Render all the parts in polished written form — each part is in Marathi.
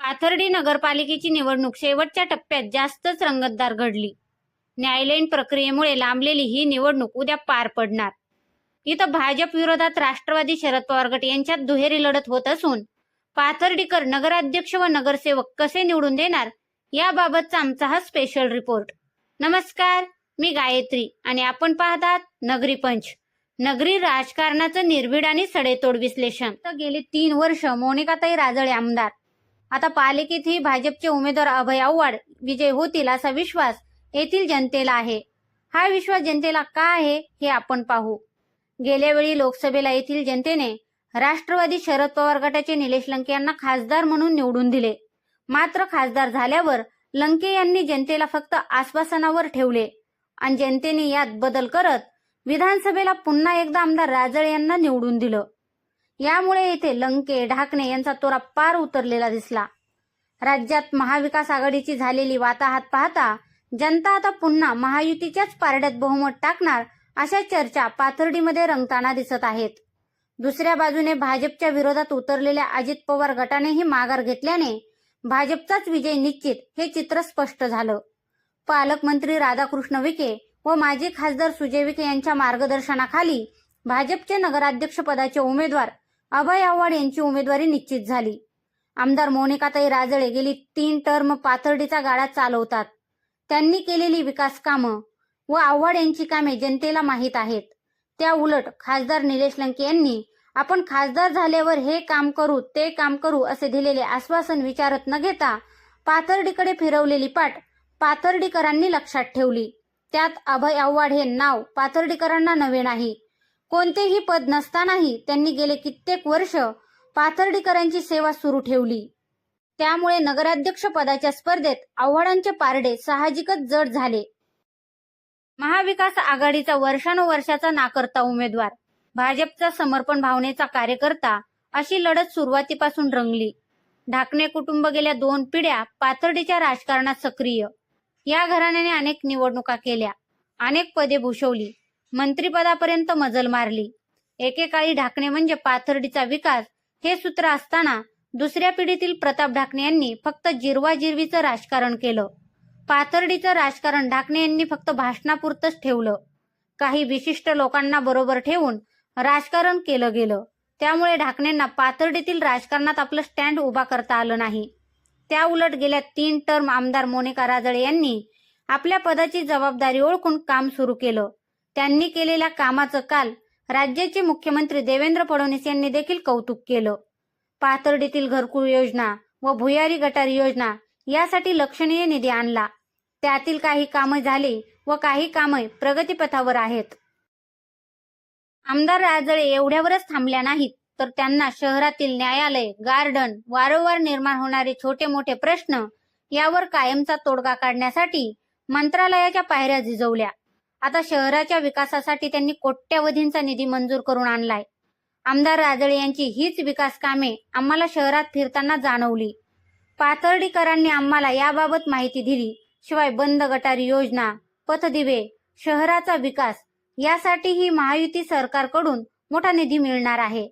पाथर्डी नगरपालिकेची निवडणूक शेवटच्या टप्प्यात जास्तच रंगतदार घडली. न्यायालयीन प्रक्रियेमुळे लांबलेली ही निवडणूक उद्या पार पडणार. इथं भाजप विरोधात राष्ट्रवादी शरद पवार गट यांच्यात दुहेरी लढत होत असून पाथर्डीकर नगराध्यक्ष व नगरसेवक कसे निवडून देणार याबाबतचा आमचा हा स्पेशल रिपोर्ट. नमस्कार, मी गायत्री आणि आपण पाहतात नगरी पंच. नगरी राजकारणाचं निर्भीड आणि सडेतोड विश्लेषण. तर गेली 3 वर्ष मोनिकाताई राजळे आमदार. आता पालिकेतही भाजपचे उमेदवार अभय आव्हाड विजय होतील असा विश्वास येथील जनतेला आहे. हा विश्वास जनतेला का आहे हे आपण पाहू. गेल्या वेळी लोकसभेला येथील जनतेने राष्ट्रवादी शरद पवार गटाचे निलेश लंके यांना खासदार म्हणून निवडून दिले. मात्र खासदार झाल्यावर लंके यांनी जनतेला फक्त आश्वासनावर ठेवले आणि जनतेने यात बदल करत विधानसभेला पुन्हा एकदा आमदार राजळे यांना निवडून दिलं. यामुळे येथे लंके ढाकणे यांचा तोरा पार उतरलेला दिसला. राज्यात महाविकास आघाडीची झालेली वाताहत पाहता जनता आता पुन्हा महायुतीच्याच पारड्यात बहुमत टाकणार अशा चर्चा पाथर्डीमध्ये रंगताना दिसत आहेत. दुसऱ्या बाजूने भाजपच्या विरोधात उतरलेल्या अजित पवार गटानेही माघार घेतल्याने भाजपचाच विजय निश्चित हे चित्र स्पष्ट झालं. पालकमंत्री राधाकृष्ण विखे व माजी खासदार सुजय विखे यांच्या मार्गदर्शनाखाली भाजपचे नगराध्यक्षपदाचे उमेदवार अभय आव्हाड यांची उमेदवारी निश्चित झाली. आमदार मोनिकाताई राजळे गेली 3 टर्म पाथर्डीचा गाडा चालवतात. त्यांनी केलेली विकास कामं व आव्हाड यांची कामे जनतेला माहीत आहेत. त्या उलट खासदार निलेश लंके यांनी आपण खासदार झाल्यावर हे काम करू ते काम करू असे दिलेले आश्वासन विचारत न घेता पाथर्डीकडे फिरवलेली पाठ पाथर्डीकरांनी लक्षात ठेवली. त्यात अभय आव्हाड हे नाव पाथर्डीकरांना नवे नाही. कोणतेही पद नसतानाही त्यांनी गेले कित्येक वर्ष पाथर्डीकरांची सेवा सुरू ठेवली. त्यामुळे नगराध्यक्ष पदाच्या स्पर्धेत आव्हाडांचे पारडे साहजिकच जड झाले. महाविकास आघाडीचा वर्षानुवर्षाचा नाकर्ता उमेदवार, भाजपचा समर्पण भावनेचा कार्यकर्ता अशी लढत सुरुवातीपासून रंगली. ढाकणे कुटुंब गेल्या 2 पिढ्या पाथर्डीच्या राजकारणात सक्रिय. या घराण्याने अनेक निवडणुका केल्या, अनेक पदे भूषवली, मंत्रिपदापर्यंत मजल मारली. एकेकाळी ढाकणे म्हणजे पाथर्डीचा विकास हे सूत्र असताना दुसऱ्या पिढीतील प्रताप ढाकणे यांनी फक्त जिरवाजिरवीचं राजकारण केलं. पाथर्डीचं राजकारण ढाकणे यांनी फक्त भाषणापुरतंच ठेवलं. काही विशिष्ट लोकांना बरोबर ठेवून राजकारण केलं गेलं. त्यामुळे ढाकणेंना पाथर्डीतील राजकारणात आपलं स्टँड उभा करता आलं नाही. त्या उलट गेल्या 3 टर्म आमदार मोनिका राजळे यांनी आपल्या पदाची जबाबदारी ओळखून काम सुरू केलं. त्यांनी केलेल्या कामाचं काल राज्याचे मुख्यमंत्री देवेंद्र फडणवीस यांनी देखील कौतुक केलं. पाथर्डीतील घरकुल योजना व भुयारी गटार योजना यासाठी लक्षणीय निधी आणला. त्यातील काही कामं झाली व काही कामं प्रगतीपथावर आहेत. आमदार राजळे एवढ्यावरच थांबल्या नाहीत, तर त्यांना शहरातील न्यायालय, गार्डन, वारंवार निर्माण होणारे छोटे मोठे प्रश्न यावर कायमचा तोडगा काढण्यासाठी मंत्रालयाच्या पायऱ्या झिजवल्या. आता शहराच्या विकासासाठी त्यांनी कोट्यवधींचा निधी मंजूर करून आणलाय. आमदार राजळे यांची हीच विकास कामे आम्हाला शहरात फिरताना जाणवली. पाथर्डीकरांनी आम्हाला याबाबत माहिती दिली. शिवाय बंद गटारी योजना, पथदिवे, शहराचा विकास यासाठीही महायुती सरकारकडून मोठा निधी मिळणार आहे.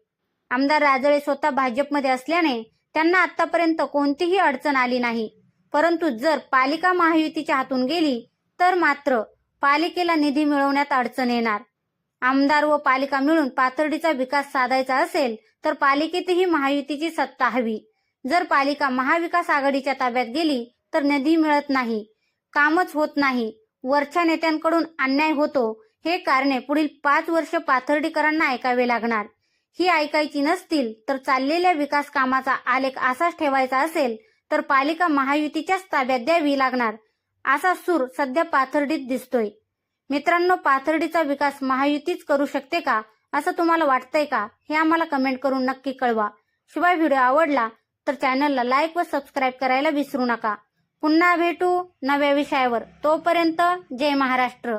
आमदार राजळे स्वतः भाजपमध्ये असल्याने त्यांना आतापर्यंत कोणतीही अडचण आली नाही. परंतु जर पालिका महायुतीच्या हातून गेली तर मात्र पालिकेला निधी मिळवण्यात अडचण येणार. आमदार व पालिका मिळून पाथर्डीचा विकास साधायचा असेल तर पालिकेतही महायुतीची सत्ता हवी. जर पालिका महाविकास आघाडीच्या ताब्यात गेली तर निधी मिळत नाही, कामच होत नाही, वरच्या नेत्यांकडून अन्याय होतो. हे कारणे पुढील 5 वर्ष पाथर्डीकरांना ऐकावे लागणार. ही ऐकायची नसतील तर चाललेल्या विकास कामाचा आलेख असाच ठेवायचा असेल तर पालिका महायुतीच्याच ताब्यात द्यावी लागणार असा सूर सध्या पाथर्डीत दिसतोय. मित्रांनो, पाथर्डीचा विकास महायुतीच करू शकते का असं तुम्हाला वाटतंय का हे आम्हाला कमेंट करून नक्की कळवा. शिवाय व्हिडिओ आवडला तर चॅनलला लाईक व सबस्क्राईब करायला विसरू नका. पुन्हा भेटू नव्या विषयावर. तोपर्यंत जय महाराष्ट्र.